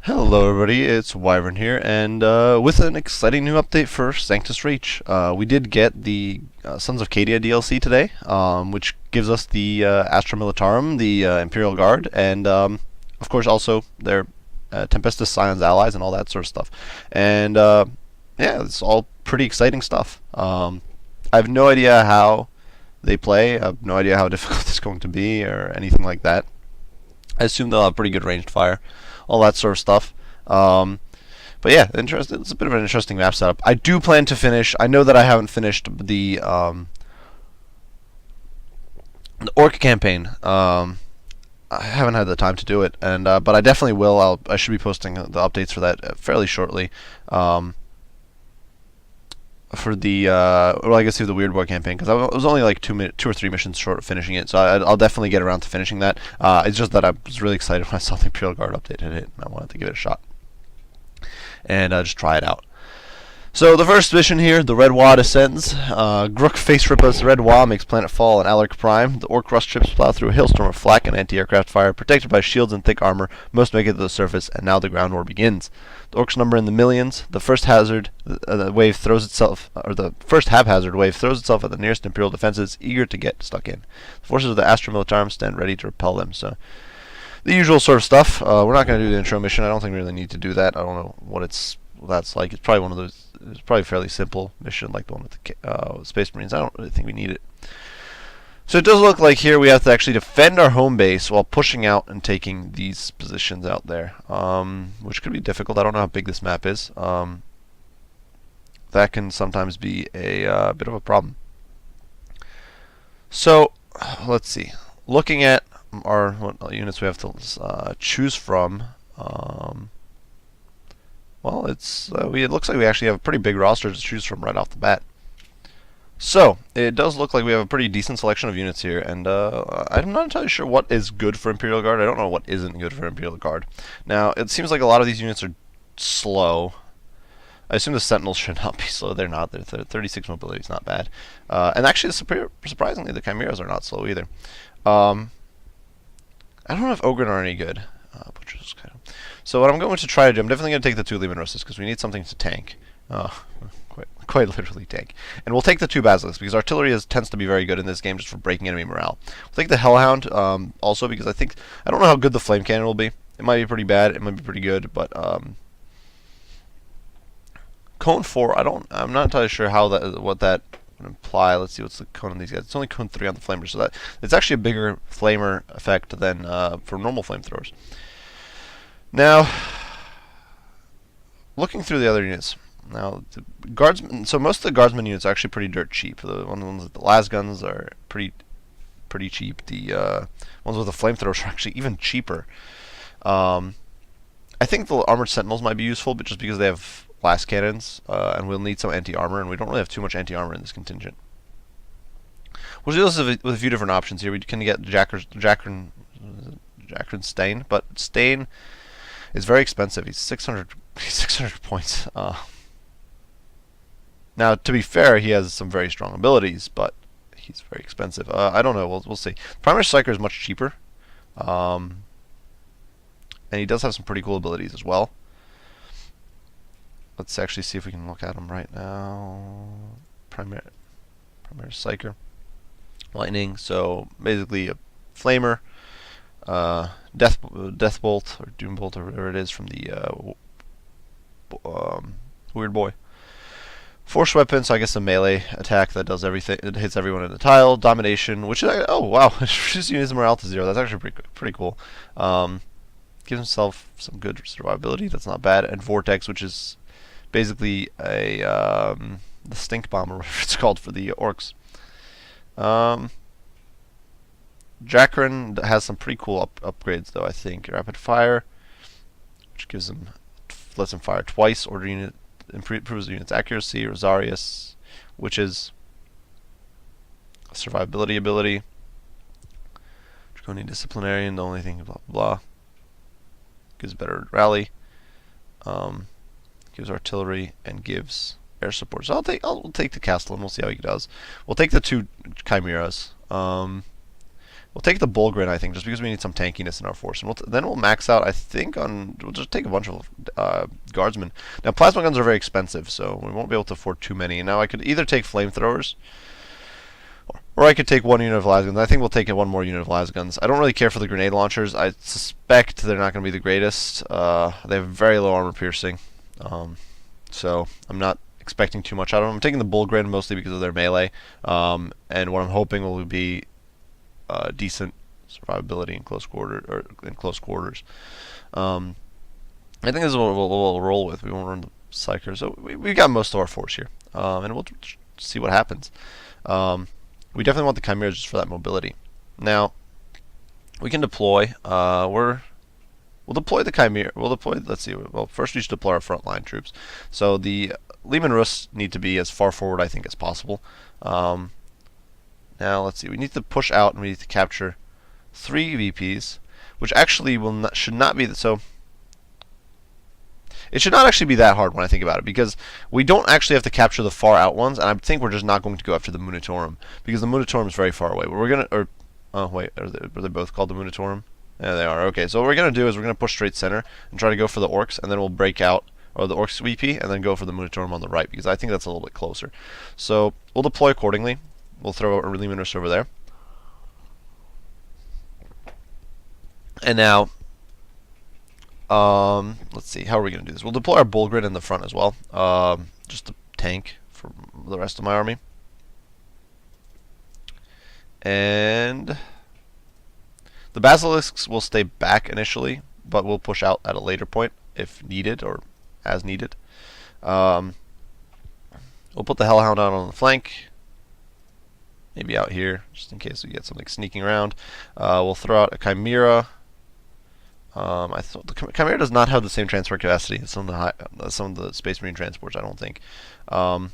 Hello everybody, it's Wyvern here, and with an exciting new update for Sanctus Reach. We did get the Sons of Cadia DLC today, which gives us the Astra Militarum, the Imperial Guard, and of course also their Tempestus Scions allies and all that sort of stuff. And yeah, it's all pretty exciting stuff. I have no idea how they play, I have no idea how difficult it's going to be or anything like that. I assume they'll have pretty good ranged fire, all that sort of stuff. But yeah, it's a bit of an interesting map setup. I do plan to finish. I know that I haven't finished the Orc campaign. I haven't had the time to do it, and but I definitely will. I should be posting the updates for that fairly shortly. For the well, I guess through the Weird Boy campaign, because I was only like 2 or 3 missions short of finishing it, so I'll definitely get around to finishing that. It's just that I was really excited when I saw the Imperial Guard update had hit, and I wanted to give it a shot and just try it out. So the first mission here, the Red Wa descends. Grook face rippers Red Wa makes planet fall on Alaric Prime. The Orc rust ships plow through a hailstorm of flak and anti-aircraft fire, protected by shields and thick armor. Most make it to the surface, and now the ground war begins. The Orcs number in the millions. The first hazard wave throws itself, or the first haphazard wave throws itself at the nearest Imperial defenses, eager to get stuck in. The forces of the Astra Militarum stand ready to repel them. So the usual sort of stuff. We're not going to do the intro mission. I don't think we really need to do that. I don't know what that's like. It's probably one of those. It's probably a fairly simple mission, like the one with the Space Marines. I don't really think we need it. So it does look like here we have to actually defend our home base while pushing out and taking these positions out there, which could be difficult. I don't know how big this map is. That can sometimes be a bit of a problem. So let's see. Looking at what units we have to choose from. Well, it looks like we actually have a pretty big roster to choose from right off the bat. So it does look like we have a pretty decent selection of units here, and I'm not entirely sure what is good for Imperial Guard. I don't know what isn't good for Imperial Guard. Now, it seems like a lot of these units are slow. I assume the Sentinels should not be slow. They're not. They're 36 mobility is not bad. And actually, surprisingly, the Chimeras are not slow either. I don't know if Ogryn are any good. Which is kind of... So what I'm going to try to do, I'm definitely going to take the 2 Leman Russes because we need something to tank. Quite literally tank. And we'll take the 2 Basilisks because artillery tends to be very good in this game just for breaking enemy morale. We'll take the Hellhound also because I don't know how good the Flame Cannon will be. It might be pretty bad, it might be pretty good, but Cone 4, I'm not entirely sure what that would imply. Let's see what's the cone on these guys. It's only cone 3 on the flamers, so that it's actually a bigger flamer effect than for normal flamethrowers. Now, looking through the other units. Now, the guardsmen. So most of the guardsmen units are actually pretty dirt cheap. The ones with the las guns are pretty cheap. The ones with the flamethrowers are actually even cheaper. I think the armored sentinels might be useful, but just because they have las cannons, and we'll need some anti-armor, and we don't really have too much anti-armor in this contingent. We'll do this with a few different options here. We can get Jacqueline Stain, but Stain is very expensive. He's 600 points. Now, to be fair, he has some very strong abilities, but he's very expensive. I don't know. We'll see. Primary Striker is much cheaper, and he does have some pretty cool abilities as well. Let's actually see if we can look at him right now. Primary Psyker. Lightning. So basically a flamer. Death Bolt or Doom Bolt or whatever it is from the Weird Boy. Force weapon, so I guess a melee attack that does everything. It hits everyone in the tile. Domination, which is, oh wow, just uses morale to 0. That's actually pretty cool. Gives himself some good survivability. That's not bad. And Vortex, which is basically a the stink bomb or whatever it's called for the orcs. Jacqueline has some pretty cool upgrades though. I think rapid fire, which lets him fire twice. Order unit improves the unit's accuracy. Rosarius, which is a survivability ability. Draconian Disciplinarian, the only thing, blah blah blah. Gives better rally. Gives artillery and gives air support. So I'll take the Castellan. We'll see how he does. We'll take the 2 Chimeras. We'll take the Bullgrin, I think, just because we need some tankiness in our force. And then we'll max out, I think, on... We'll just take a bunch of guardsmen. Now, plasma guns are very expensive, so we won't be able to afford too many. And now I could either take flamethrowers, or I could take one unit of lasguns. I think we'll take one more unit of lasguns. I don't really care for the grenade launchers. I suspect they're not going to be the greatest. They have very low armor piercing, so I'm not expecting too much out of them. I'm taking the Bullgrin mostly because of their melee, and what I'm hoping will be decent survivability in close quarters. I think this is what we'll roll with. We won't run the Psyker, so we got most of our force here, and we'll see what happens. We definitely want the Chimeras just for that mobility. Now, we can deploy. We'll deploy the Chimera. We'll deploy. Let's see. Well, first we should deploy our frontline troops. So the Lehman Rus need to be as far forward, I think, as possible. Now, let's see. We need to push out and we need to capture 3 VPs, which actually should not be so. It should not actually be that hard when I think about it, because we don't actually have to capture the far out ones, and I think we're just not going to go after the Munitorum, because the Munitorum is very far away. But we're gonna, oh wait, are they both called the Munitorum? Yeah, they are. Okay, so what we're gonna do is we're gonna push straight center and try to go for the Orcs, and then we'll break out, or the Orcs VP, and then go for the Munitorum on the right, because I think that's a little bit closer. So we'll deploy accordingly. We'll throw a Lehman Rus over there, and now. Let's see, how are we going to do this? We'll deploy our Bullgrin in the front as well, just to tank for the rest of my army. And the Basilisks will stay back initially, but we'll push out at a later point if needed, or as needed. We'll put the Hellhound out on the flank, maybe out here, just in case we get something sneaking around. We'll throw out a Chimera. I thought the Chimera does not have the same transport capacity as some of the Space Marine transports, I don't think. Over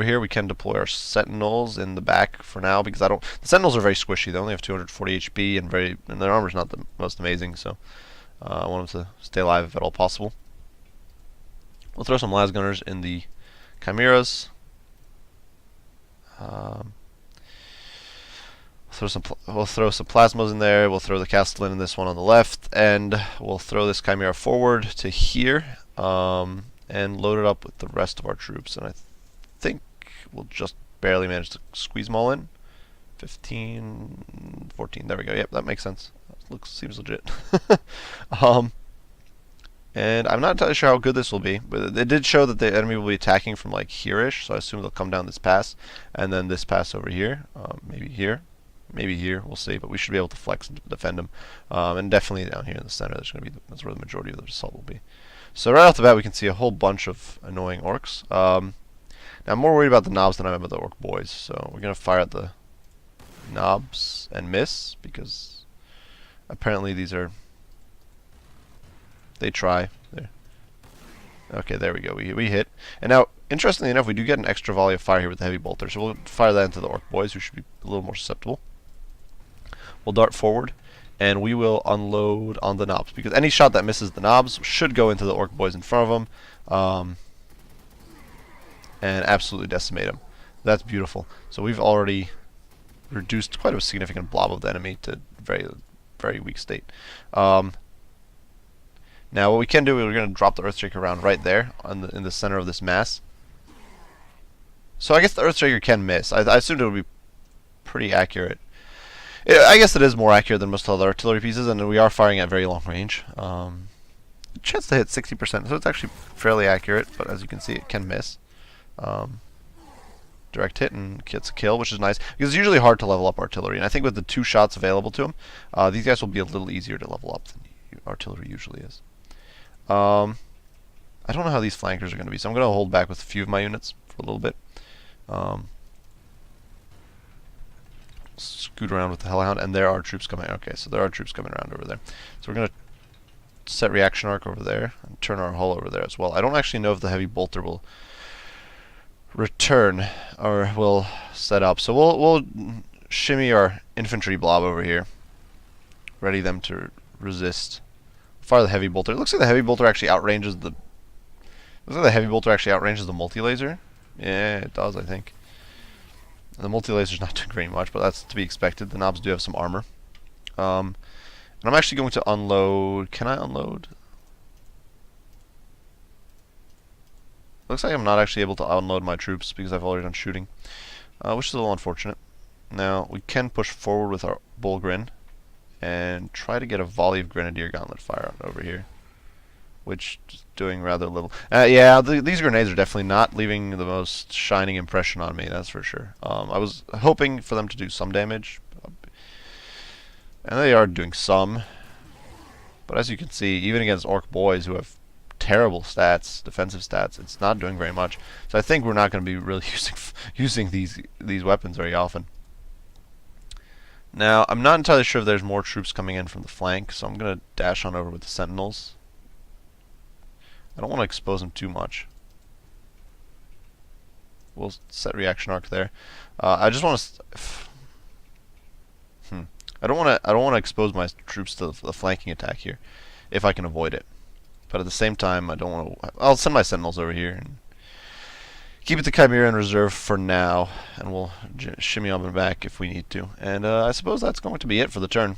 here we can deploy our Sentinels in the back for now, because the Sentinels are very squishy. They only have 240 HP and their armor's not the most amazing, so I want them to stay alive if at all possible. We'll throw some Lasgunners in the Chimeras. We'll throw some plasmas in there. We'll throw the Castellan in this one on the left, and we'll throw this Chimera forward to here, and load it up with the rest of our troops. And I think we'll just barely manage to squeeze them all in. 15, 14. There we go. Yep, that makes sense. Seems legit. And I'm not entirely sure how good this will be, but it did show that the enemy will be attacking from like here-ish, so I assume they'll come down this pass, and then this pass over here, maybe here. Maybe here, we'll see, but we should be able to flex and defend them. And definitely down here in the center, that's where the majority of the assault will be. So right off the bat, we can see a whole bunch of annoying Orcs. Now I'm more worried about the Knobs than I am about the Orc boys, so we're going to fire at the Knobs and miss, because apparently they try. There. Okay, there we go. We hit. And now, interestingly enough, we do get an extra volley of fire here with the Heavy Bolter, so we'll fire that into the Orc boys, who should be a little more susceptible. We'll dart forward, and we will unload on the Knobs, because any shot that misses the Knobs should go into the Orc boys in front of them, and absolutely decimate them. That's beautiful. So we've already reduced quite a significant blob of the enemy to very, very weak state. Now what we can do is we're going to drop the Earthshaker around right there in the center of this mass. So I guess the Earthshaker can miss. I assumed it would be pretty accurate. I guess it is more accurate than most other artillery pieces, and we are firing at very long range. Chance to hit 60%, so it's actually fairly accurate, but as you can see, it can miss. Direct hit and gets a kill, which is nice, because it's usually hard to level up artillery, and I think with the 2 shots available to them, these guys will be a little easier to level up than artillery usually is. I don't know how these flankers are going to be, so I'm going to hold back with a few of my units for a little bit. Scoot around with the Hellhound, and there are troops coming. Okay, so there are troops coming around over there. So we're going to set reaction arc over there and turn our hull over there as well. I don't actually know if the Heavy Bolter will return or will set up. So we'll shimmy our infantry blob over here, ready them to resist. Fire the Heavy Bolter. It looks like the Heavy Bolter actually outranges the. Looks like the Heavy Bolter actually outranges the multi-laser. Yeah, it does, I think. The multi-laser's not doing very much, but that's to be expected. The knobs do have some armor. And I'm actually going to unload. Can I unload? Looks like I'm not actually able to unload my troops because I've already done shooting, which is a little unfortunate. Now, we can push forward with our Bullgrin and try to get a volley of Grenadier Gauntlet fire over here, which is doing rather little. Yeah, these grenades are definitely not leaving the most shining impression on me, that's for sure. I was hoping for them to do some damage, and they are doing some. But as you can see, even against Orc boys who have terrible stats, defensive stats, it's not doing very much. So I think we're not going to be really using these weapons very often. Now, I'm not entirely sure if there's more troops coming in from the flank, so I'm going to dash on over with the Sentinels. I don't want to expose them too much. We'll set reaction arc there. I just want to. I don't want to expose my troops to the flanking attack here, if I can avoid it. But at the same time, I don't want to. I'll send my Sentinels over here and keep it the Chimera in reserve for now, and we'll shimmy on back if we need to. And I suppose that's going to be it for the turn.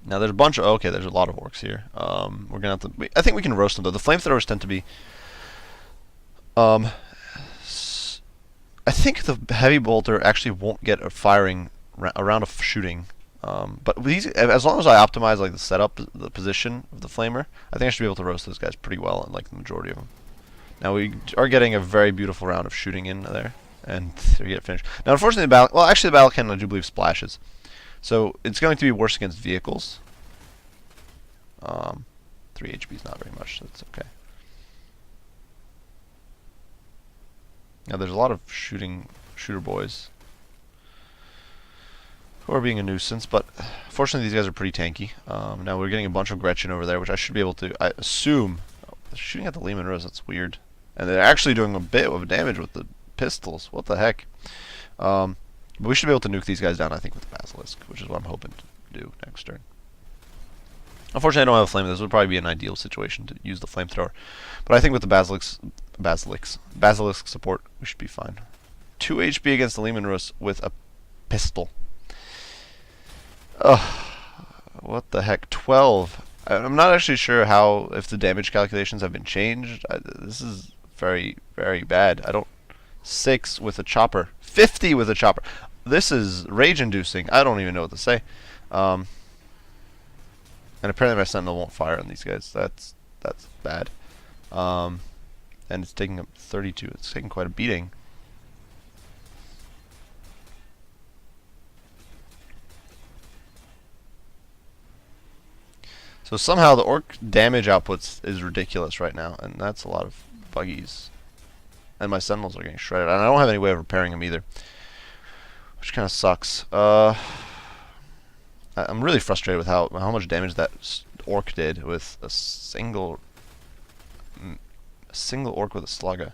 Now there's a bunch of there's a lot of orcs here. We're gonna have to. I think we can roast them though. The flamethrowers tend to be. I think the heavy bolter actually won't get a firing a round of shooting. But these, as long as I optimize like the setup, the position of the flamer, I think I should be able to roast those guys pretty well, and like the majority of them. Now we are getting a very beautiful round of shooting in there, and we get finished. Now unfortunately the battle cannon I do believe splashes. So it's going to be worse against vehicles. 3 HP is not very much, so that's okay. Now there's a lot of shooter boys who are being a nuisance, but fortunately these guys are pretty tanky. Now we're getting a bunch of Gretchen over there, which I should be able to, I assume. They're shooting at the Lehman Rose, that's weird. And they're actually doing a bit of damage with the pistols. What the heck? But we should be able to nuke these guys down, I think, with the Basilisk, which is what I'm hoping to do next turn. Unfortunately, I don't have a flame. This would probably be an ideal situation to use the flamethrower. But I think with the Basilisk support, we should be fine. 2 HP against the Lehman Rus with a pistol. Ugh. What the heck? 12. I'm not actually sure if the damage calculations have been changed. This is very, very bad. 6 with a chopper. 50 with a chopper. This is rage-inducing. I don't even know what to say. And apparently my Sentinel won't fire on these guys. That's bad. And it's taking up 32. It's taking quite a beating. So somehow the orc damage output is ridiculous right now, and that's a lot of buggies. And my Sentinels are getting shredded, and I don't have any way of repairing them either, which kind of sucks. I'm really frustrated with how much damage that orc did with a single orc with a slugger.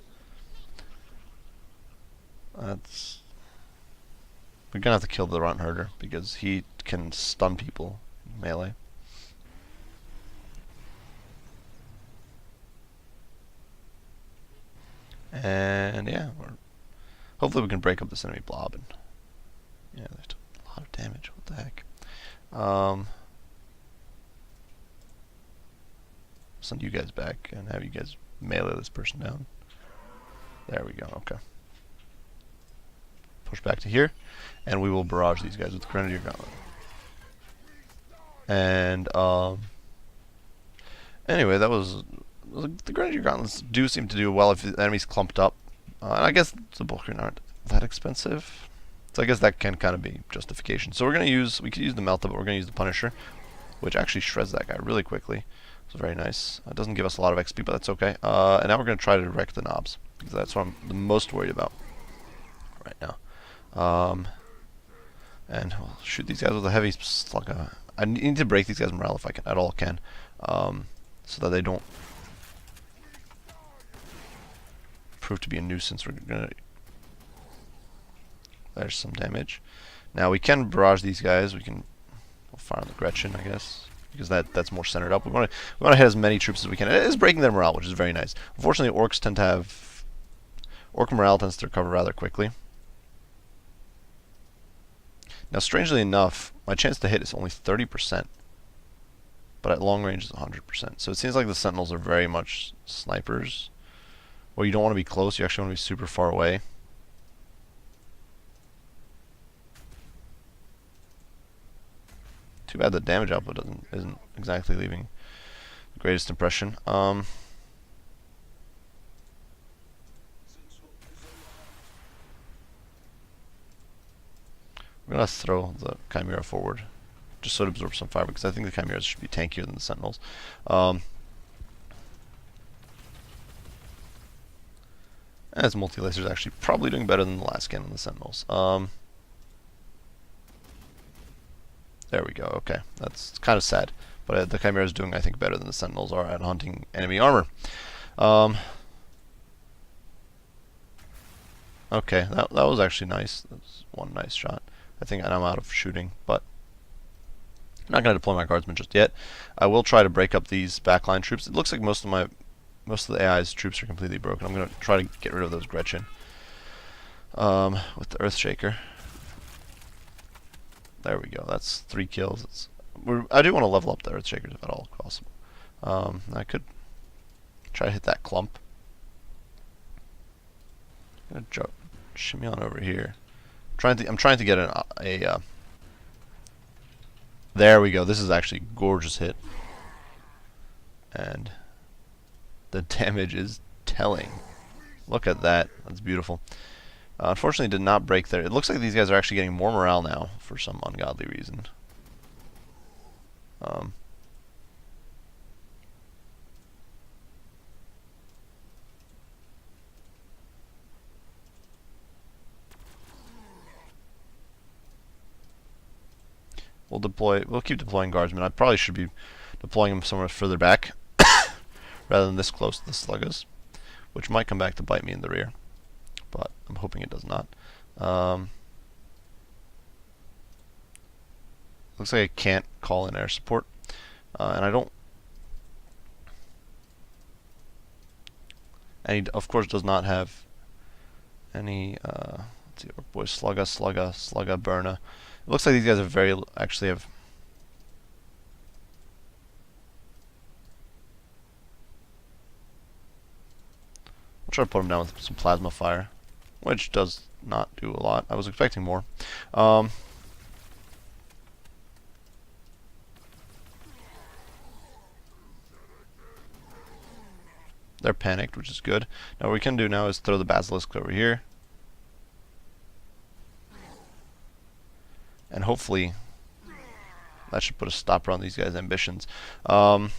We're gonna have to kill the runt herder because he can stun people in melee. And yeah, hopefully we can break up this enemy blob. And yeah, there's a lot of damage. What the heck? Send you guys back and have you guys melee this person down. There we go. Okay. Push back to here, and we will barrage these guys with the Grenadier Gauntlet. And anyway, that was. The Grenadier Gauntlets do seem to do well if the enemy's clumped up. And I guess the Bulkrin aren't that expensive. So I guess that can kind of be justification. So we could use the Melta, but we're going to use the Punisher, which actually shreds that guy really quickly. So very nice. It doesn't give us a lot of XP, but that's okay. And now we're going to try to wreck the knobs, because that's what I'm the most worried about right now. And we'll shoot these guys with a heavy slug. I need to break these guys' morale if I can, at all can, so that they don't prove to be a nuisance. We're gonna. There's some damage. Now we can barrage these guys. We'll fire on the Gretchen, I guess, because that's more centered up. We want to hit as many troops as we can. It is breaking their morale, which is very nice. Unfortunately, orcs tend to have Orc morale tends to recover rather quickly. Now, strangely enough, my chance to hit is only 30%, but at long range is 100%. So it seems like the Sentinels are very much snipers. Well, you don't want to be close, you actually want to be super far away. Too bad the damage output isn't exactly leaving the greatest impression. We're gonna throw the Chimera forward, just so it absorbs some fire, because I think the Chimeras should be tankier than the Sentinels. As multi-laser is actually probably doing better than the last scan on the Sentinels. There we go. Okay, that's kind of sad, but the Chimera is doing, I think, better than the Sentinels are at hunting enemy armor. Okay, that was actually nice. That was one nice shot. I think I'm out of shooting, but I'm not going to deploy my guardsmen just yet. I will try to break up these backline troops. It looks like most of the AI's troops are completely broken. I'm going to try to get rid of those Gretchen with the Earthshaker. There we go. That's 3 kills. I do want to level up the Earthshakers if at all possible. I could try to hit that clump. I'm gonna shimmy on over here. I'm trying to get a there we go. This is actually a gorgeous hit, and the damage is telling. Look at that. That's beautiful. Unfortunately, did not break there. It looks like these guys are actually getting more morale now for some ungodly reason. We'll keep deploying guardsmen. I probably should be deploying them somewhere further back rather than this close to the sluggas, which might come back to bite me in the rear, but I'm hoping it does not. Looks like I can't call in air support, and I don't. And he, of course, does not have any. Let's see, Orc boys, slugga, burna. It looks like these guys are actually have. I'll try to put them down with some plasma fire, which does not do a lot. I was expecting more. They're panicked, which is good. Now what we can do now is throw the basilisk over here, and hopefully that should put a stopper on these guys' ambitions. Well,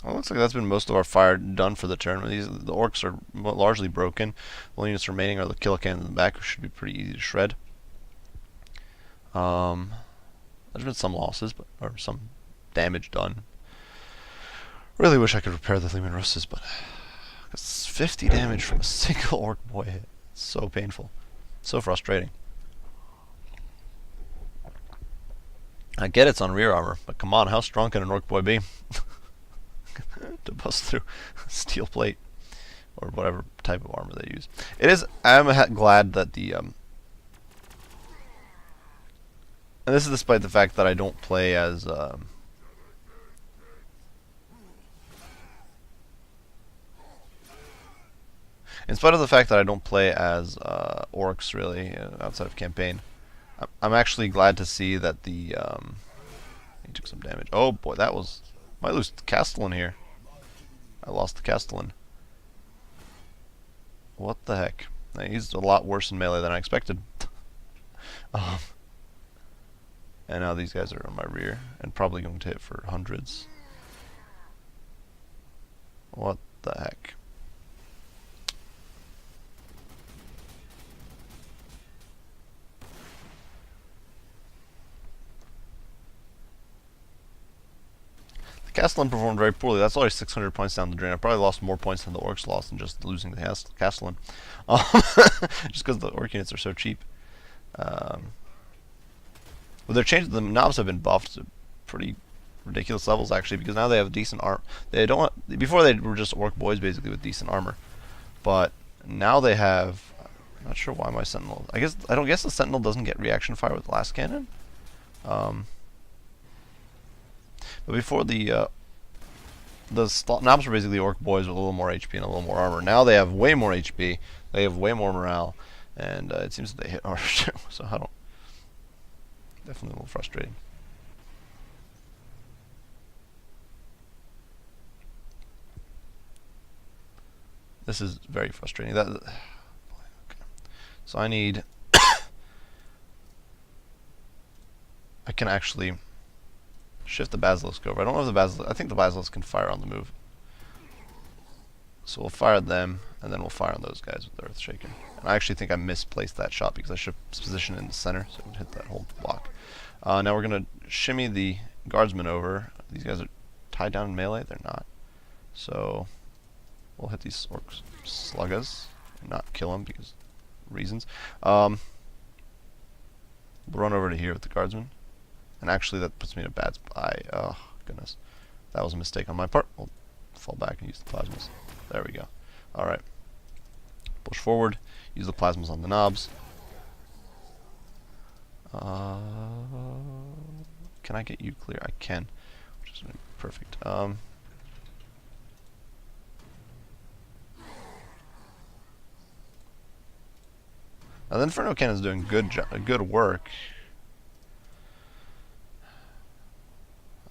it looks like that's been most of our fire done for the turn. The orcs are largely broken. The only units remaining are the killer cannons in the back, which should be pretty easy to shred. There's been some losses, or some damage done. Really wish I could repair the Leman Russes, but it's 50 damage from a single orc boy hit. It's so painful. So frustrating. I get it's on rear armor, but come on, how strong can an orc boy be? To bust through steel plate or whatever type of armor they use. I'm glad that the and this is despite the fact that I don't play as in spite of the fact that I don't play as orcs really outside of campaign, I'm actually glad to see that the he took some damage. Oh boy, that was might lose the Castellan here. I lost the Castellan. What the heck? He's a lot worse in melee than I expected. And now these guys are on my rear and probably going to hit for hundreds. What the heck? Castellan performed very poorly. That's already 600 points down the drain. I probably lost more points than the orcs lost in just losing the Castellan. Just because the orc units are so cheap. Well, they're changed. The knobs have been buffed to pretty ridiculous levels actually, because now they have decent armor. They don't. Before they were just orc boys basically with decent armor. But now they have. I'm not sure why my Sentinel. I don't guess the Sentinel doesn't get reaction fire with the last cannon. But before the knobs were basically orc boys with a little more HP and a little more armor. Now they have way more HP. They have way more morale, and it seems that they hit harder too. So I don't. Definitely a little frustrating. This is very frustrating. Okay. So I need. I can actually shift the Basilisk over. I don't know if the Basilisk. I think the Basilisk can fire on the move. So we'll fire at them, and then we'll fire on those guys with the Earth Shaker. And I actually think I misplaced that shot because I should position it in the center, so it would hit that whole block. Now we're gonna shimmy the Guardsmen over. These guys are tied down in melee. They're not. So we'll hit these orcs sluggas and not kill them because reasons. We'll run over to here with the Guardsmen. And actually that puts me in a bad spot. Oh, goodness. That was a mistake on my part. We'll fall back and use the plasmas. There we go. Alright. Push forward. Use the plasmas on the knobs. Can I get you clear? I can. Which is perfect. Now the Inferno Cannon's doing good work.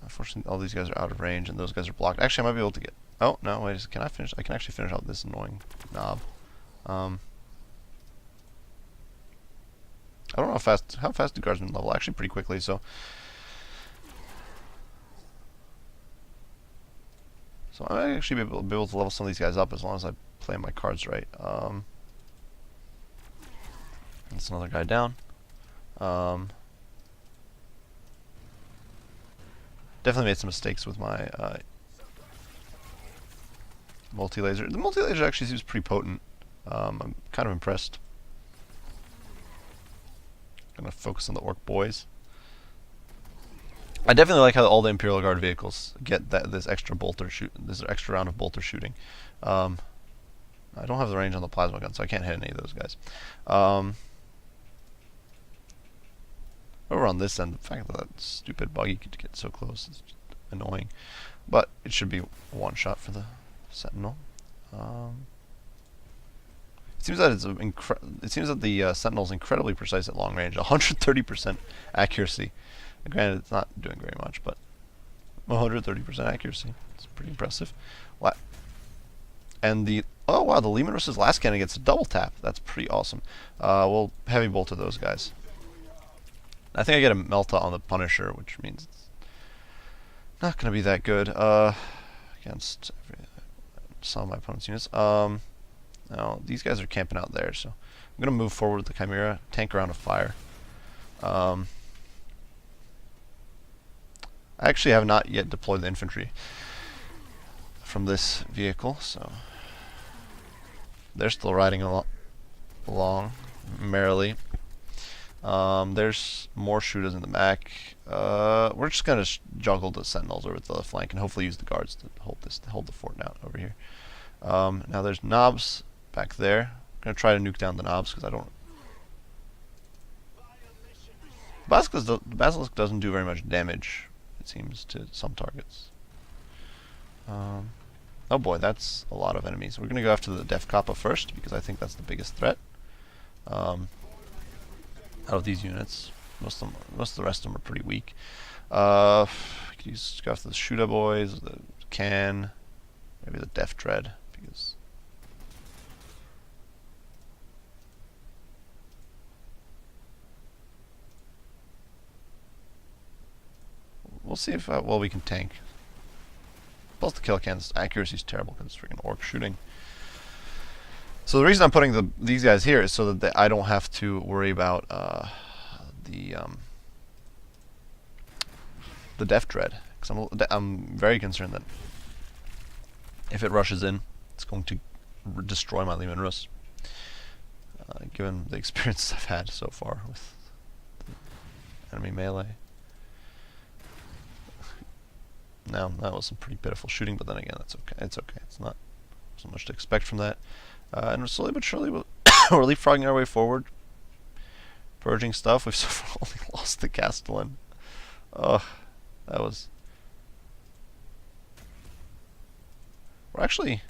Unfortunately, all these guys are out of range, and those guys are blocked. Actually, I might be able to get... Oh, no, wait, can I finish? I can actually finish out this annoying knob. I don't know how fast do Guardsmen level. Actually, pretty quickly, so... So I might actually be able to level some of these guys up as long as I play my cards right. That's another guy down. Definitely made some mistakes with my multi-laser. The multi-laser actually seems pretty potent. I'm kind of impressed. Gonna focus on the orc boys. I definitely like how all the Imperial Guard vehicles get this extra extra round of bolter shooting. I don't have the range on the plasma gun, so I can't hit any of those guys. Over on this end, the fact that stupid buggy could get so close is just annoying. But it should be one shot for the Sentinel. It seems that the Sentinel is incredibly precise at long range, 130% accuracy. Granted, it's not doing very much, but 130% accuracy. It's pretty impressive. And oh wow, the Lehman Russ's last cannon gets a double tap. That's pretty awesome. We'll heavy bolt to those guys. I think I get a Melta on the Punisher, which means it's not going to be that good against some of my opponent's units. Now, these guys are camping out there, so I'm going to move forward with the Chimera, tank around a fire. I actually have not yet deployed the infantry from this vehicle, so they're still riding along merrily. There's more shooters in the back. We're just gonna juggle the Sentinels over to the flank and hopefully use the guards to hold the fort down over here. Now there's knobs back there. I'm gonna try to nuke down the knobs because I don't. The Basilisk doesn't do very much damage, it seems, to some targets. Oh boy, that's a lot of enemies. We're gonna go after the Def Kappa first because I think that's the biggest threat. Out of these units, most of the rest of them are pretty weak. We could go after the Shooter Boys, the Can, maybe the Def Dread, because we'll see if well we can tank. Plus the Kill Can's accuracy is terrible because it's freaking orc shooting. So the reason I'm putting these guys here is so that I don't have to worry about the Def Dread, because I'm very concerned that if it rushes in, it's going to destroy my Lehman Russ. Given the experience I've had so far with the enemy melee. Now that was some pretty pitiful shooting, but then again, that's okay. It's okay. It's not so much to expect from that. And slowly but surely we're leapfrogging our way forward, purging stuff. We've so far only lost the Castellan. Ugh, that was... We're actually...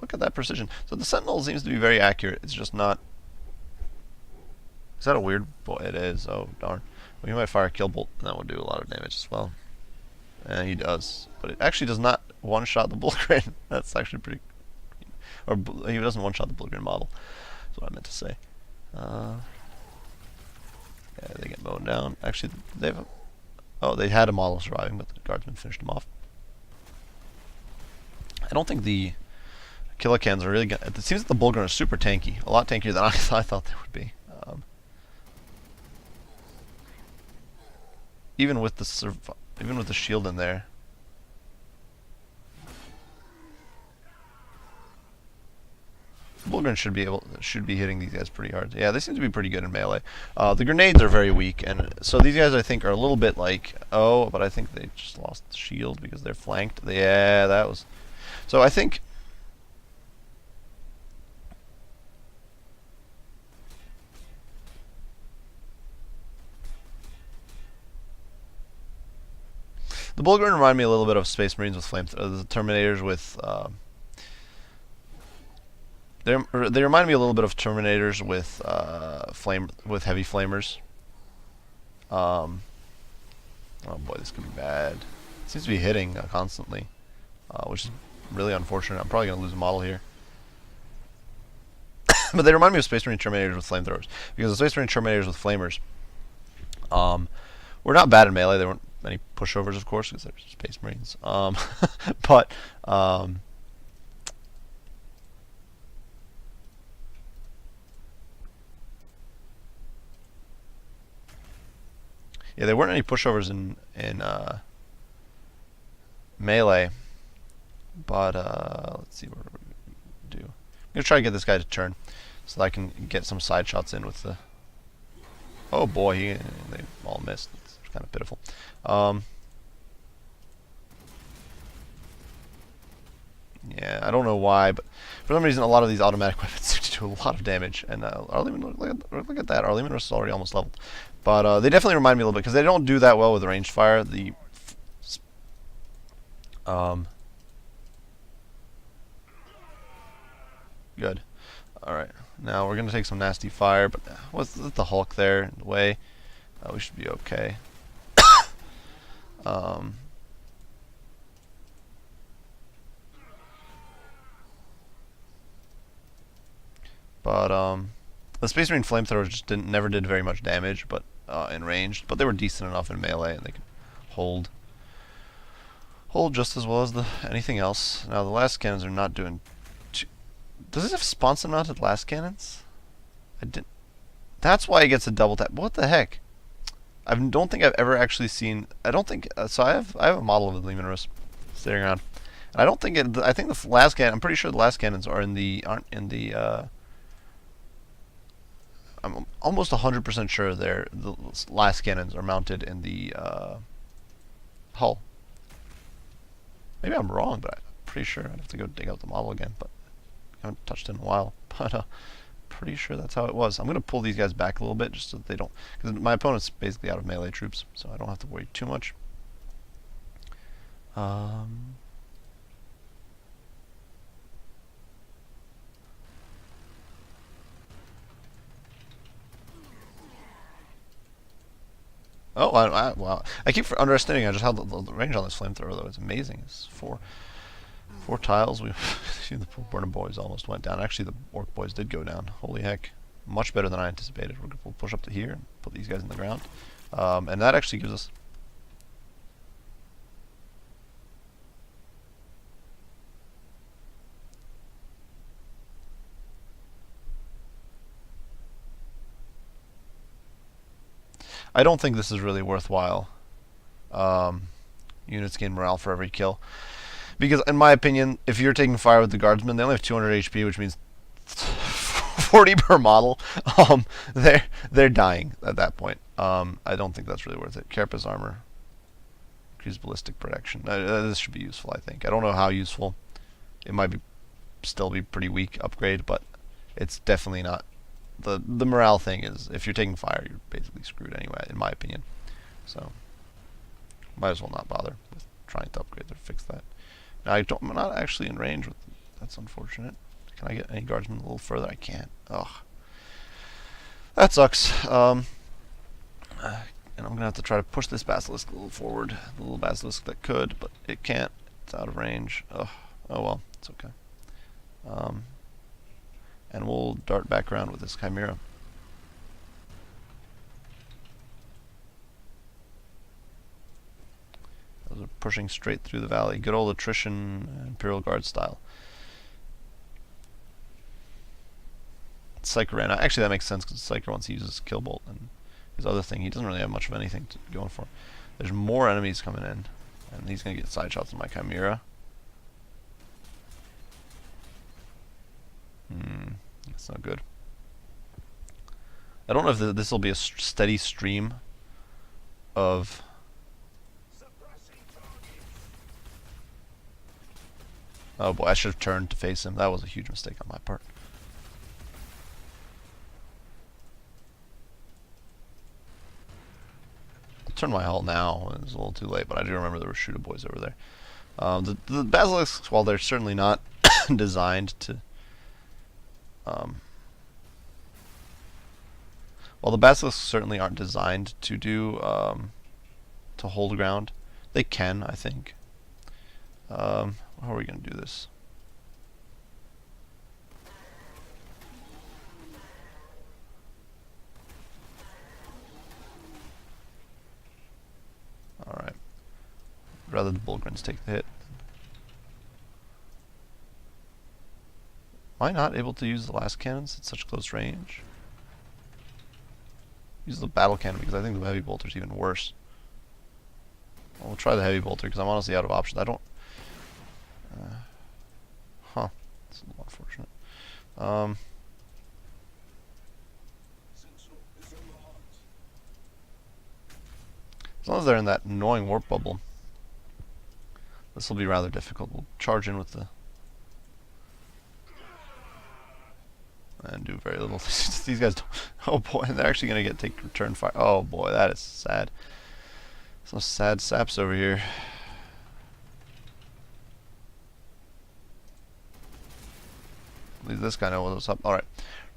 Look at that precision. So the Sentinel seems to be very accurate. It's just not... Is that a weird... Boy, it is. Oh, darn. We might fire a Kill Bolt, and that will do a lot of damage as well. And he does. But it actually does not one-shot the Bullgrin. That's actually pretty... Or he doesn't one-shot the Bullgrin model. That's what I meant to say. Yeah, they get mowed down. Actually, they've... Oh, they had a model surviving, but the guardsmen finished him off. I don't think the Killicans are really good. It seems that the Bullgrin are super tanky. A lot tankier than I thought they would be. Even with the shield in there. Bullgrin should be hitting these guys pretty hard. Yeah, they seem to be pretty good in melee. The grenades are very weak, and so these guys I think are a little bit like, oh, but I think they just lost the shield because they're flanked. Yeah, that was... So I think... The Bullgrin remind me a little bit of Space Marines with the Terminators with... They remind me a little bit of Terminators with heavy flamers. Oh boy, this could be bad. It seems to be hitting constantly, which is really unfortunate. I'm probably gonna lose a model here. But they remind me of Space Marine Terminators with flamethrowers, because the Space Marine Terminators with flamers were not bad in melee. There weren't many pushovers, of course, because they're Space Marines. But yeah, there weren't any pushovers in melee, but let's see what we're going to do. I'm going to try to get this guy to turn so that I can get some side shots in with the... Oh boy, they all missed. It's kind of pitiful. Yeah, I don't know why, but for some reason a lot of these automatic weapons seem to do a lot of damage. And look at that, our Lehman Russ is already almost leveled. But they definitely remind me a little bit, because they don't do that well with ranged fire. Good. Alright, now we're going to take some nasty fire, but with the Hulk there in the way, we should be okay. The Space Marine flamethrowers just never did very much damage, but in range. But they were decent enough in melee, and they could hold just as well as anything else. Now the last cannons are not doing. Does it have sponsor mounted last cannons? I didn't. That's why it gets a double tap. What the heck? I don't think I've ever actually seen. I don't think so. I have a model of the Lehman Russ sitting around, and I don't think it. I think the last cannon. I'm pretty sure the last cannons aren't in the. I'm almost 100% sure the last cannons are mounted in the hull. Maybe I'm wrong, but I'm pretty sure. I'd have to go dig out the model again, but I haven't touched it in a while. But pretty sure that's how it was. I'm going to pull these guys back a little bit just so that they don't... Because my opponent's basically out of melee troops, so I don't have to worry too much. Oh, wow. I keep underestimating just how the range on this flamethrower, though. It's amazing. It's four tiles. We've seen the Burnham boys almost went down. Actually, the Orc boys did go down. Holy heck. Much better than I anticipated. We'll push up to here and put these guys in the ground. And that actually gives us... I don't think this is really worthwhile. Units gain morale for every kill. Because, in my opinion, if you're taking fire with the guardsmen, they only have 200 HP, which means 40 per model. They're dying at that point. I don't think that's really worth it. Carapace armor. Increased ballistic protection. This should be useful, I think. I don't know how useful. It might still be pretty weak upgrade, but it's definitely not the morale thing is if you're taking fire, you're basically screwed anyway, in my opinion. So might as well not bother with trying to upgrade or fix that. Now I'm not actually in range with. That's unfortunate. Can I get any guardsmen a little further? I can't. Ugh. That sucks. And I'm gonna have to try to push this basilisk a little forward. The little basilisk that could, but it can't. It's out of range. Ugh. Oh well, it's okay. And we'll dart back around with this chimera. Those are pushing straight through the valley. Good old attrition, Imperial Guard style. Psyker ran out. Actually, that makes sense because Psyker once he uses Kill Bolt and his other thing, he doesn't really have much of anything going for him. There's more enemies coming in, and he's going to get side shots on my Chimera. That's not good. I don't know if this will be a steady stream of... Oh boy, I should have turned to face him. That was a huge mistake on my part. I'll turn my hull now. It's a little too late, but I do remember there were shooter boys over there. The basilisks, while they're certainly not designed to... while the basilisks certainly aren't designed to do... to hold ground, they can, I think. How are we going to do this? Alright. Rather the Bullgrins take the hit. Am I not able to use the last cannons at such close range? Use the battle cannon because I think the heavy bolter is even worse. Well, we'll try the heavy bolter because I'm honestly out of options. I don't... Huh. That's a little unfortunate. As long as they're in that annoying warp bubble, this will be rather difficult. We'll charge in with the... and do very little. These guys don't... Oh boy, they're actually going to take return fire. Oh boy, that is sad. Some sad saps over here. At least this guy knows what's up. Alright.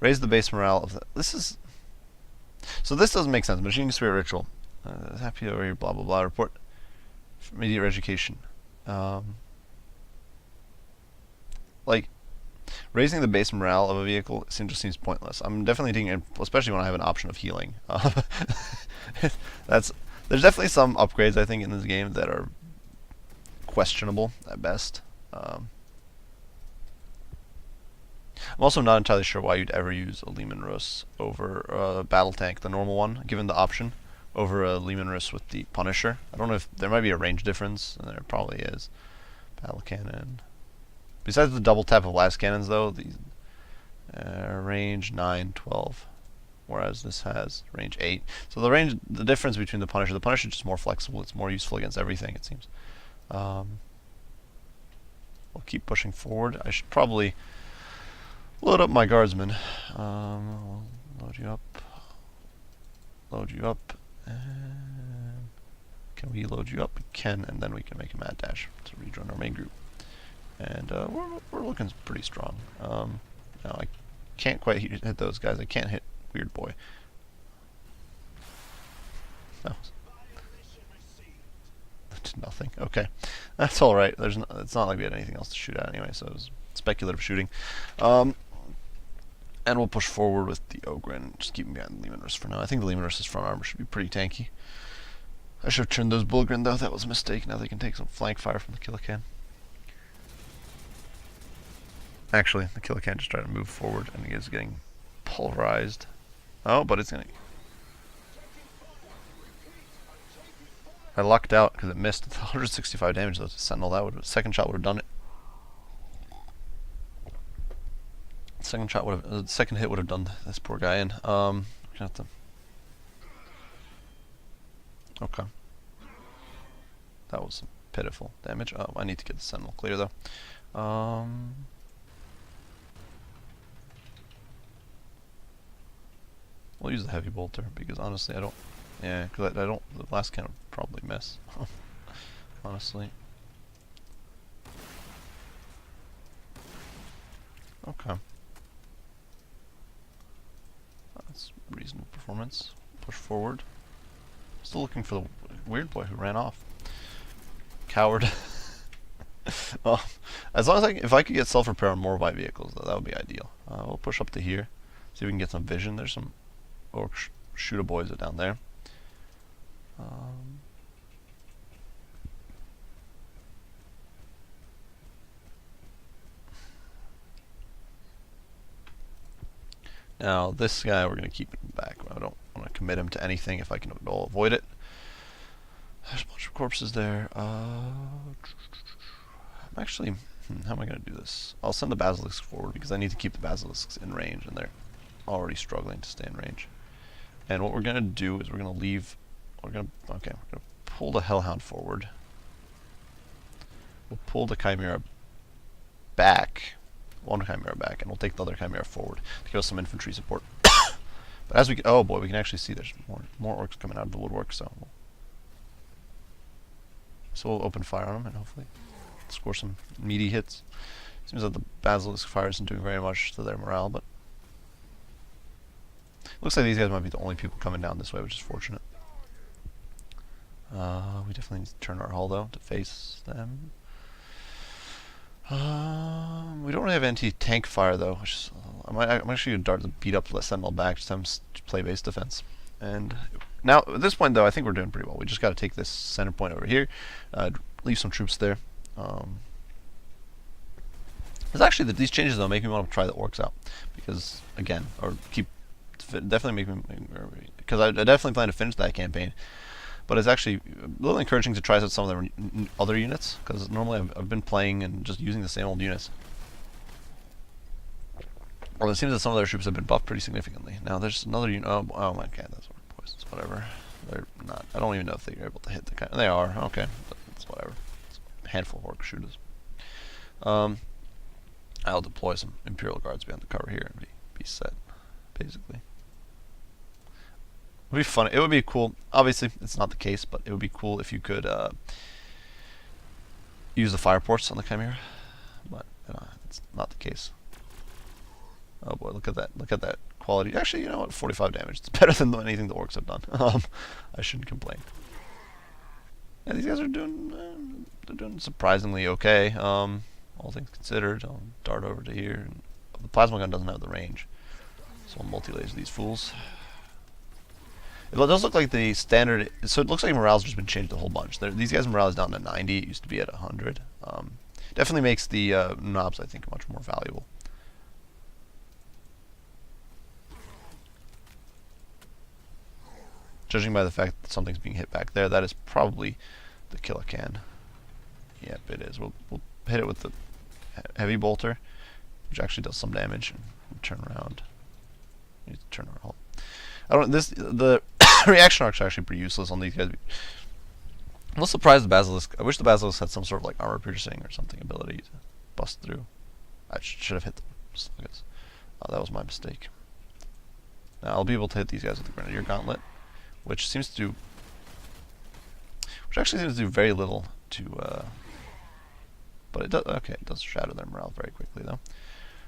Raise the base morale of the... This is... So this doesn't make sense. Machine Spirit Ritual. Happy over here, blah blah blah. Report immediate education. Like, raising the base morale of a vehicle just seems pointless. I'm definitely taking it, especially when I have an option of healing. There's definitely some upgrades I think in this game that are questionable at best. I'm also not entirely sure why you'd ever use a Lehman Russ over a battle tank, the normal one, given the option, over a Lehman Russ with the Punisher. I don't know if there might be a range difference, and there probably is. Battle cannon. Besides the double tap of last cannons, though, the range 9, 12, whereas this has range 8. So the difference between the Punisher is just more flexible. It's more useful against everything, it seems. We'll keep pushing forward. I should probably load up my guardsmen. We'll load you up. Load you up. And can we load you up? We can, and then we can make a mad dash to rejoin our main group. And we're looking pretty strong. Now I can't quite hit those guys. I can't hit Weird Boy. No. That did nothing. Okay, that's all right. It's not like we had anything else to shoot at anyway, so it was speculative shooting. And we'll push forward with the Ogren. Just keep him behind the Lehman Russ for now. I think the Lehman Russ's front armor should be pretty tanky. I should have turned those Bullgren though. That was a mistake. Now they can take some flank fire from the Killican. Actually, the Killican just tried to move forward and he is getting pulverized. Oh, but it's gonna... I lucked out because it missed. It's 165 damage though to Sentinel. That would second shot would have done it. Second hit would have done this poor guy in. Gonna have to... Okay. That was some pitiful damage. Oh, I need to get the Sentinel clear though. We'll use the heavy bolter because honestly I don't. Yeah, because I don't. The last cannon would probably miss. Honestly. Okay. That's reasonable performance. Push forward. Still looking for the weird boy who ran off. Coward. Well, as long as if I could get self-repair on more white vehicles, though, that would be ideal. We'll push up to here. See if we can get some vision. There's some orc shooter boys down there. Now this guy we're going to keep back. I don't want to commit him to anything if I can at all avoid it. There's a bunch of corpses there. I'm actually, how am I going to do this? I'll send the basilisks forward because I need to keep the basilisks in range, and they're already struggling to stay in range. And what we're going to do is we're going to leave. We're going to pull the Hellhound forward. We'll pull the Chimera back. One Chimera back, and we'll take the other Chimera forward to give us some infantry support. But as we oh boy, we can actually see there's more orcs coming out of the woodwork, so we'll open fire on them and hopefully score some meaty hits. Seems like the Basilisk fire isn't doing very much to their morale, but looks like these guys might be the only people coming down this way, which is fortunate. We definitely need to turn our hull though to face them. We don't really have anti-tank fire though, which is, I'm actually going to dart to beat up the Sentinel back, just have him play base defense. And now, at this point though, I think we're doing pretty well. We just got to take this center point over here, leave some troops there. There's actually, these changes though make me want to try the orcs out, because, again, or definitely make me, because I definitely plan to finish that campaign. But it's actually a little encouraging to try out some of the other units, because normally I've been playing and just using the same old units. Well, it seems that some of their troops have been buffed pretty significantly. Now there's another unit. Oh my god, that's poisons. Whatever. They're not. I don't even know if they're able to hit the kind. They are. Okay, but it's whatever. It's a handful of orc shooters. I'll deploy some Imperial Guards behind the cover here and be set, basically. It would be fun. It would be cool. Obviously, it's not the case, but it would be cool if you could use the fire ports on the Chimera. But it's not the case. Oh boy, look at that! Look at that quality. Actually, you know what? 45 damage. It's better than anything the orcs have done. I shouldn't complain. Yeah, these guys are doing. They're doing surprisingly okay. All things considered, I'll dart over to here. And the plasma gun doesn't have the range, so I'll multi-laser these fools. It does look like the standard, so it looks like morale's just been changed a whole bunch. These guys' morale is down to 90, it used to be at 100. Definitely makes the knobs, I think, much more valuable. Judging by the fact that something's being hit back there, that is probably the Killacan. Yep, it is. We'll hit it with the heavy bolter, which actually does some damage, and we'll turn around. We need to turn our hull. The reaction arcs are actually pretty useless on these guys. I'm a little surprised the Basilisk. I wish the Basilisk had some sort of like armor piercing or something ability to bust through. I should have hit them. Sluggets. That was my mistake. Now I'll be able to hit these guys with the Grenadier Gauntlet, which actually seems to do very little to. But it does. Okay, it does shatter their morale very quickly though.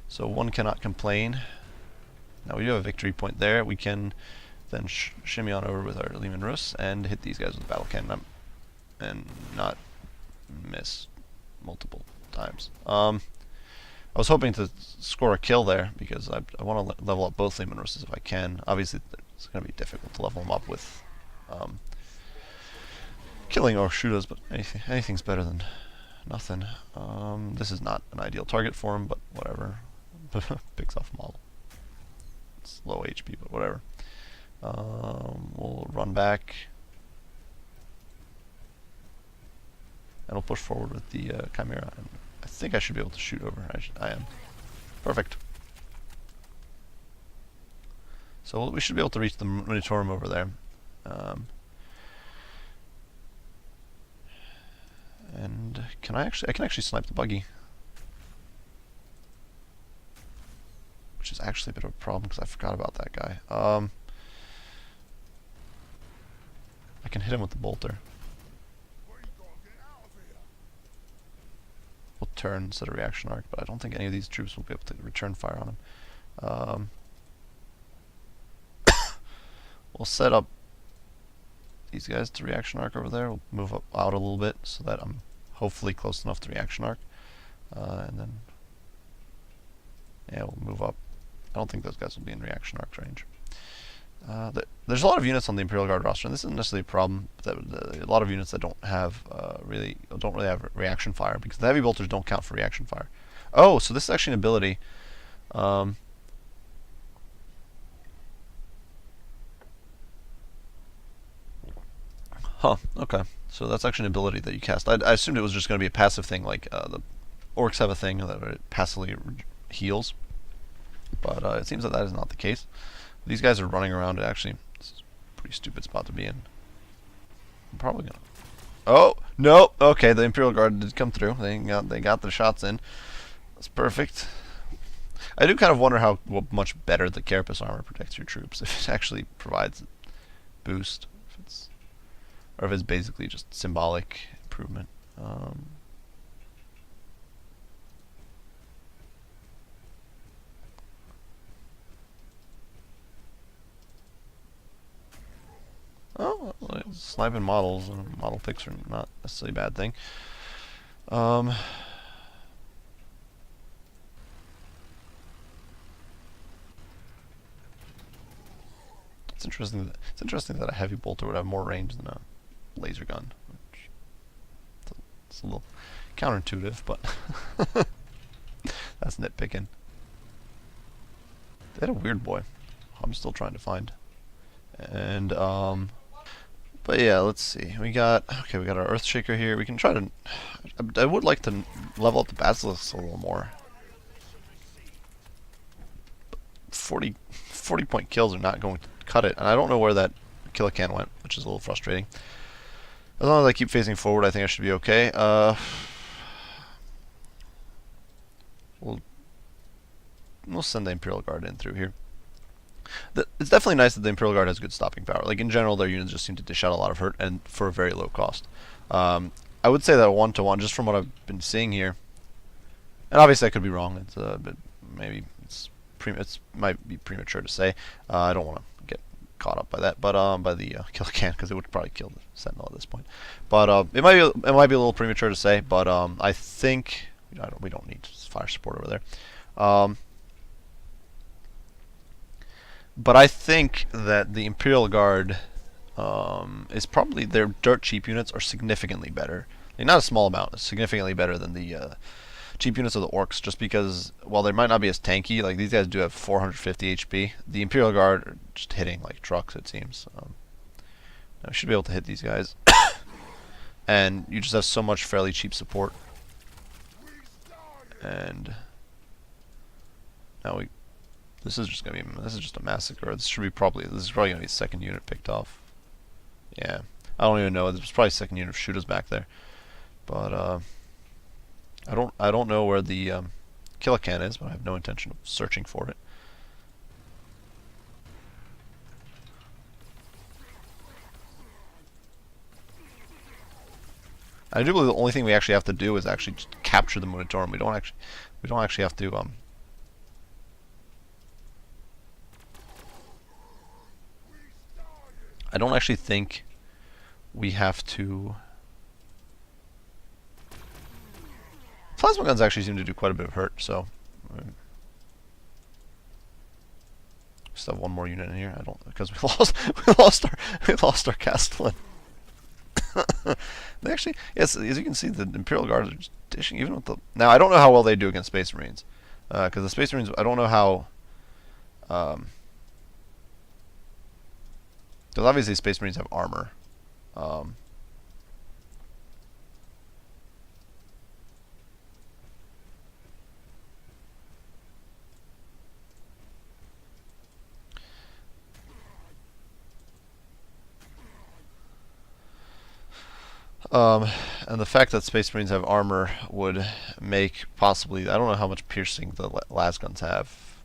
So one cannot complain. Now we do have a victory point there. We can then shimmy on over with our Lehman Russ and hit these guys with the battle cannon and not miss multiple times. I was hoping to score a kill there because I want to level up both Lehman Russes if I can. Obviously, it's going to be difficult to level them up with killing or shooters, but anything's better than nothing. This is not an ideal target for him, but whatever. Picks off model. It's low HP, but whatever. We'll run back. And we'll push forward with the Chimera. And I think I should be able to shoot over. I am. Perfect. So we should be able to reach the Minotaurium over there. And I can actually snipe the buggy. Which is actually a bit of a problem because I forgot about that guy. I can hit him with the bolter. We'll turn instead of reaction arc, but I don't think any of these troops will be able to return fire on him. We'll set up these guys to reaction arc over there. We'll move up out a little bit so that I'm hopefully close enough to reaction arc. And then, yeah, we'll move up. I don't think those guys will be in reaction arc range. There's a lot of units on the Imperial Guard roster, and this isn't necessarily a problem. A lot of units that don't have really have reaction fire, because the heavy bolters don't count for reaction fire. Oh, so this is actually an ability. Huh, okay. So that's actually an ability that you cast. I assumed it was just going to be a passive thing, like the orcs have a thing that it passively heals. But it seems that that is not the case. These guys are running around. Actually, it's a pretty stupid spot to be in. I'm probably going to... Oh, no! Okay, the Imperial Guard did come through. They got the shots in. That's perfect. I do kind of wonder how much better the Carapace armor protects your troops, if it actually provides boost. Or if it's basically just symbolic improvement. Oh, sniping models and model picks are not necessarily a bad thing. It's interesting. It's interesting that a heavy bolter would have more range than a laser gun. It's a little counterintuitive, but that's nitpicking. They had a weird boy. I'm still trying to find. And but yeah, let's see. We got our Earthshaker here. We can try to. I would like to level up the Basilisk a little more. 40 point kills are not going to cut it, and I don't know where that killer can went, which is a little frustrating. As long as I keep facing forward, I think I should be okay. We'll send the Imperial Guard in through here. It's definitely nice that the Imperial Guard has good stopping power. Like, in general, their units just seem to dish out a lot of hurt, and for a very low cost. I would say that 1-to-1, just from what I've been seeing here, and obviously I could be wrong. It's but maybe it might be premature to say. I don't want to get caught up by that, but by the killer can, because it would probably kill the Sentinel at this point. But it might be a little premature to say. But I think we don't need fire support over there. But I think that the Imperial Guard is probably, their dirt cheap units are significantly better. Like, not a small amount, significantly better than the cheap units of the orcs, just because while they might not be as tanky, like these guys do have 450 HP. The Imperial Guard are just hitting like trucks, it seems. I should be able to hit these guys. And you just have so much fairly cheap support. And now this is just a massacre. This is probably gonna be the second unit picked off. Yeah, I don't even know. There's probably a second unit of shooters back there, but I don't know where the killer can is, but I have no intention of searching for it. I do believe the only thing we actually have to do is actually just capture the Munitorum. We don't actually have to I don't actually think we have to. Plasma guns actually seem to do quite a bit of hurt, so just have one more unit in here. I don't, because we lost our Castellan. They actually, yes, as you can see, the Imperial Guard are just dishing even with the. Now I don't know how well they do against Space Marines, because the Space Marines, I don't know how. Because obviously Space Marines have armor. And the fact that Space Marines have armor would make possibly, I don't know how much piercing the las guns have.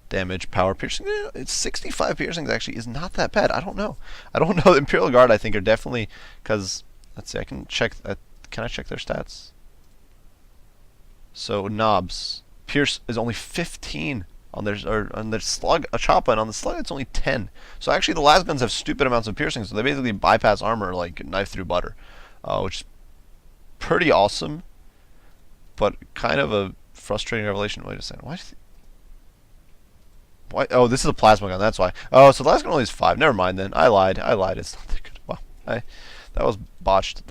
damage, power, piercing. It's 65 piercings actually is not that bad. I don't know. I don't know. The Imperial Guard I think are definitely because let's see. I can check. Can I check their stats? So knobs pierce is only 15 on their slug a choppa, and on the slug it's only 10. So actually the las guns have stupid amounts of piercing. So they basically bypass armor like knife through butter, which is pretty awesome, but kind of a frustrating revelation. Wait a second. Why? Oh, this is a plasma gun. That's why. Oh, so the last gun only is 5. Never mind then. I lied. It's not that good. Wow. That was botched.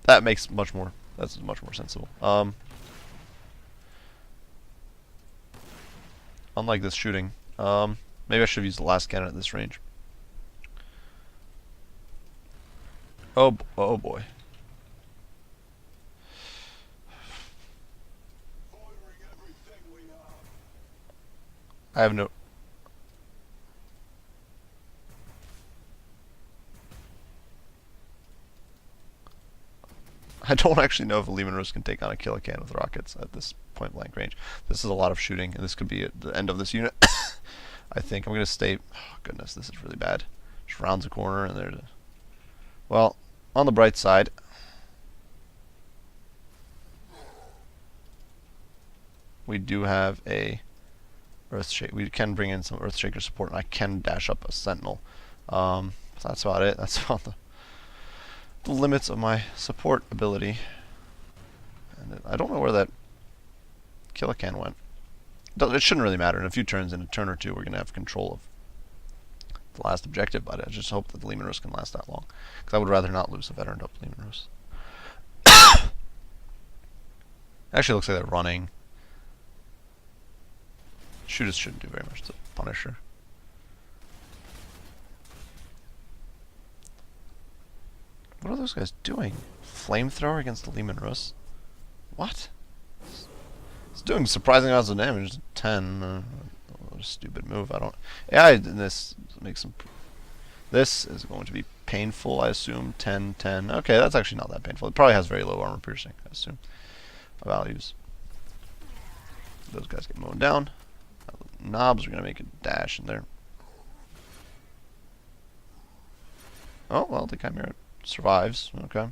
That makes much more. That's much more sensible. Unlike this shooting. Maybe I should have used the last cannon at this range. Oh boy. I have no... I don't actually know if a Lehman Russ can take on a Killacan with rockets at this point blank range. This is a lot of shooting, and this could be at the end of this unit. I think I'm going to stay... Oh, goodness, this is really bad. Just rounds a corner, and there's a... Well, on the bright side... we do have a... Earthshaker. We can bring in some Earthshaker support, and I can dash up a Sentinel. So that's about it. That's about the limits of my support ability. And I don't know where that Killacan went. It shouldn't really matter. In a few turns, in a turn or two, we're going to have control of the last objective, but I just hope that the Lehman Russ can last that long. Because I would rather not lose a veteran up Lehman Russ. Actually, it looks like they're running. Shooters shouldn't do very much to Punisher. What are those guys doing? Flamethrower against the Lehman Russ? What? It's doing surprising amounts of damage. 10. What a stupid move. I don't... Yeah, this makes some... This is going to be painful, I assume. 10, 10. Okay, that's actually not that painful. It probably has very low armor piercing, I assume. Values. Those guys get mown down. Knobs are going to make a dash in there. Oh, well, the Chimera survives. Okay.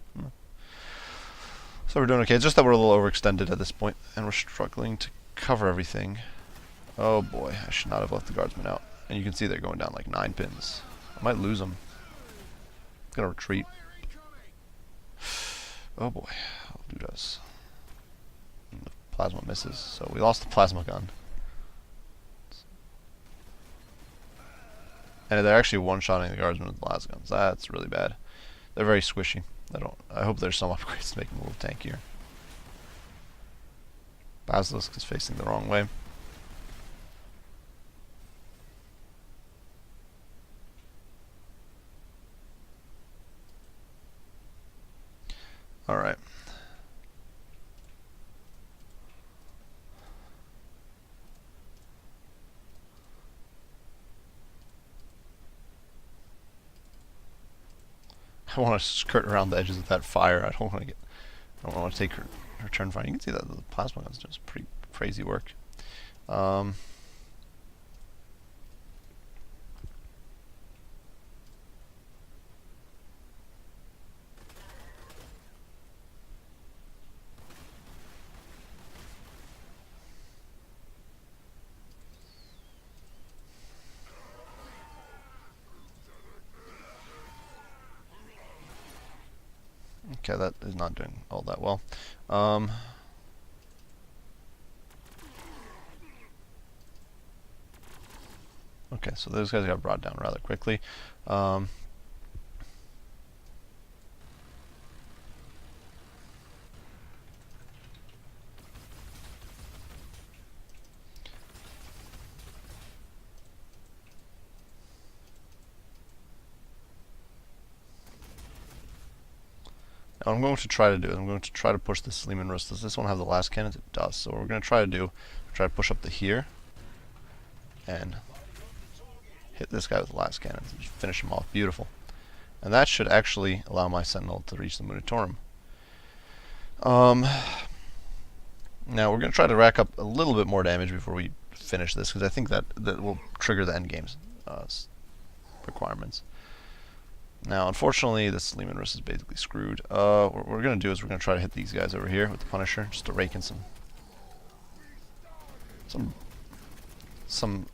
So we're doing okay. It's just that we're a little overextended at this point, and we're struggling to cover everything. Oh boy, I should not have left the guardsmen out. And you can see they're going down like 9 pins. I might lose them. I'm going to retreat. Oh boy. I'll do this. And the plasma misses, so we lost the plasma gun. And they're actually one-shotting the guardsmen with las guns. That's really bad. They're very squishy. I hope there's some upgrades to make them a little tankier. Basilisk is facing the wrong way. Alright. I want to skirt around the edges of that fire. I don't want to take her turn fire. You can see that the plasma gun's doing some pretty crazy work. Okay, that is not doing all that well. Okay, so those guys got brought down rather quickly. What I'm going to try to do is I'm going to try to push this Lehman Russ. Does this one have the last cannons? It does. So what we're going to try to do, try to push up to here and hit this guy with the last cannons and just finish him off. Beautiful. And that should actually allow my Sentinel to reach the Munitorum. Now we're going to try to rack up a little bit more damage before we finish this, because I think that will trigger the end game's requirements. Now, unfortunately, this Lehman Russ is basically screwed. What we're going to do is we're going to try to hit these guys over here with the Punisher, just to rake in some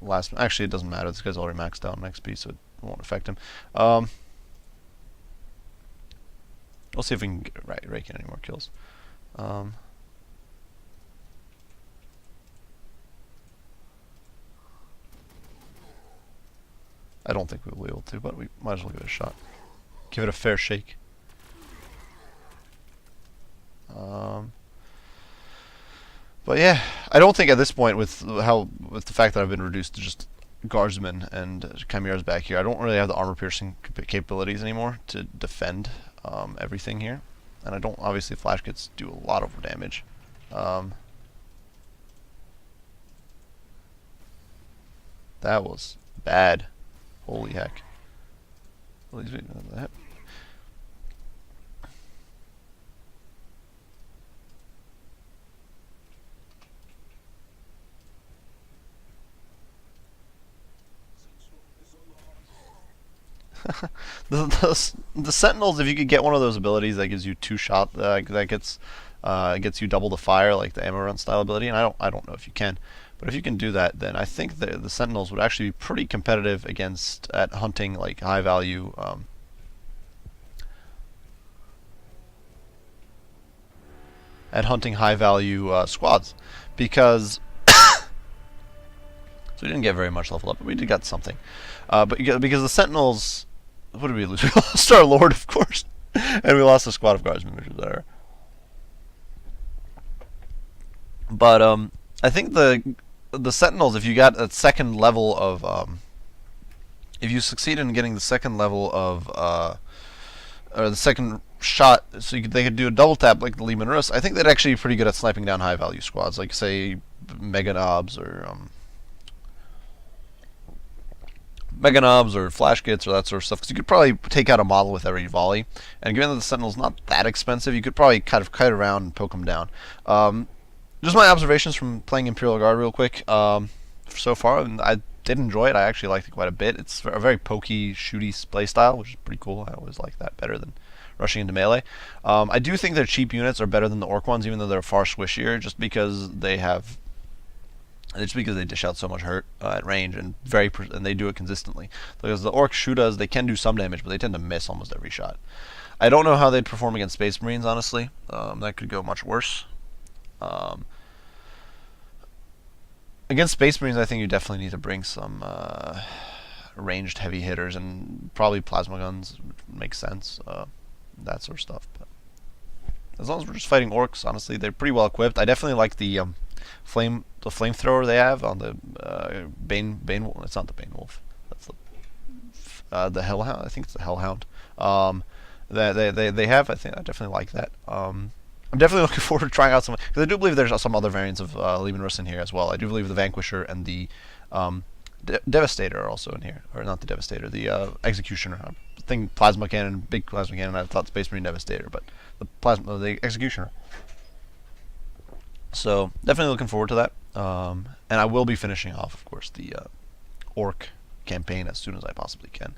last... Actually, it doesn't matter. This guy's already maxed out on XP, so it won't affect him. We'll see if we can rake in any more kills. I don't think we'll be able to, but we might as well give it a shot. Give it a fair shake. But yeah, I don't think at this point, with the fact that I've been reduced to just guardsmen and chimeras back here, I don't really have the armor piercing capabilities anymore to defend everything here. And I don't, obviously, flash kits do a lot of damage. That was bad. Holy heck. The Sentinels, if you could get one of those abilities that gives you two shot, that gets you double the fire, like the ammo run style ability, and I don't know if you can, but if you can do that, then I think the Sentinels would actually be pretty competitive at hunting like high value squads, because so we didn't get very much level up, but we did got something. But because the Sentinels, what did we lose? We lost our Lord, of course, and we lost a squad of guardsmen, which was there. But I think the Sentinels, if you got a second level of if you succeed in getting the second level of or the second shot, so they could do a double tap like the Lehman Russ, I think they'd actually be pretty good at sniping down high value squads, like say Mega Knobs or Flash Kits or that sort of stuff, because you could probably take out a model with every volley, and given that the Sentinel's not that expensive, you could probably kind of kite around and poke them down. Just my observations from playing Imperial Guard real quick so far, and I did enjoy it. I actually liked it quite a bit. It's a very pokey, shooty play style, which is pretty cool. I always like that better than rushing into melee. I do think their cheap units are better than the Orc ones, even though they're far squishier, just because they dish out so much hurt at range, and they do it consistently. Because the Orcs shoot us, they can do some damage, but they tend to miss almost every shot. I don't know how they'd perform against Space Marines, honestly. That could go much worse. Against Space Marines, I think you definitely need to bring some ranged heavy hitters, and probably plasma guns makes sense. That sort of stuff. But as long as we're just fighting Orcs, honestly, they're pretty well equipped. I definitely like the flamethrower they have on the Bane. It's not the Bane Wolf. That's the Hellhound. I think it's the Hellhound. That they have. I definitely like that. I'm definitely looking forward to trying out some, because I do believe there's some other variants of Lehman Russ in here as well. I do believe the Vanquisher and the Devastator are also in here, or not the Devastator, the Executioner. I think Plasma Cannon, big Plasma Cannon. I thought Space Marine Devastator, but the Executioner. So definitely looking forward to that. And I will be finishing off, of course, the Orc campaign as soon as I possibly can.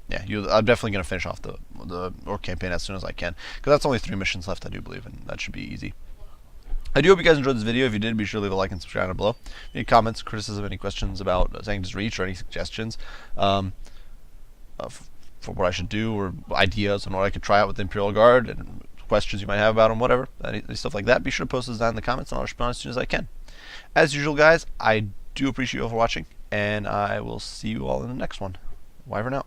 Yeah, I'm definitely going to finish off the Orc campaign as soon as I can, because that's only 3 missions left, I do believe, and that should be easy. I do hope you guys enjoyed this video. If you did, be sure to leave a like and subscribe down below. Any comments, criticism, any questions about Sanctus Reach, or any suggestions for what I should do, or ideas on what I could try out with the Imperial Guard, and questions you might have about them, whatever, any stuff like that, be sure to post those down in the comments, and I'll respond as soon as I can. As usual, guys, I do appreciate you all for watching, and I will see you all in the next one. Bye for now.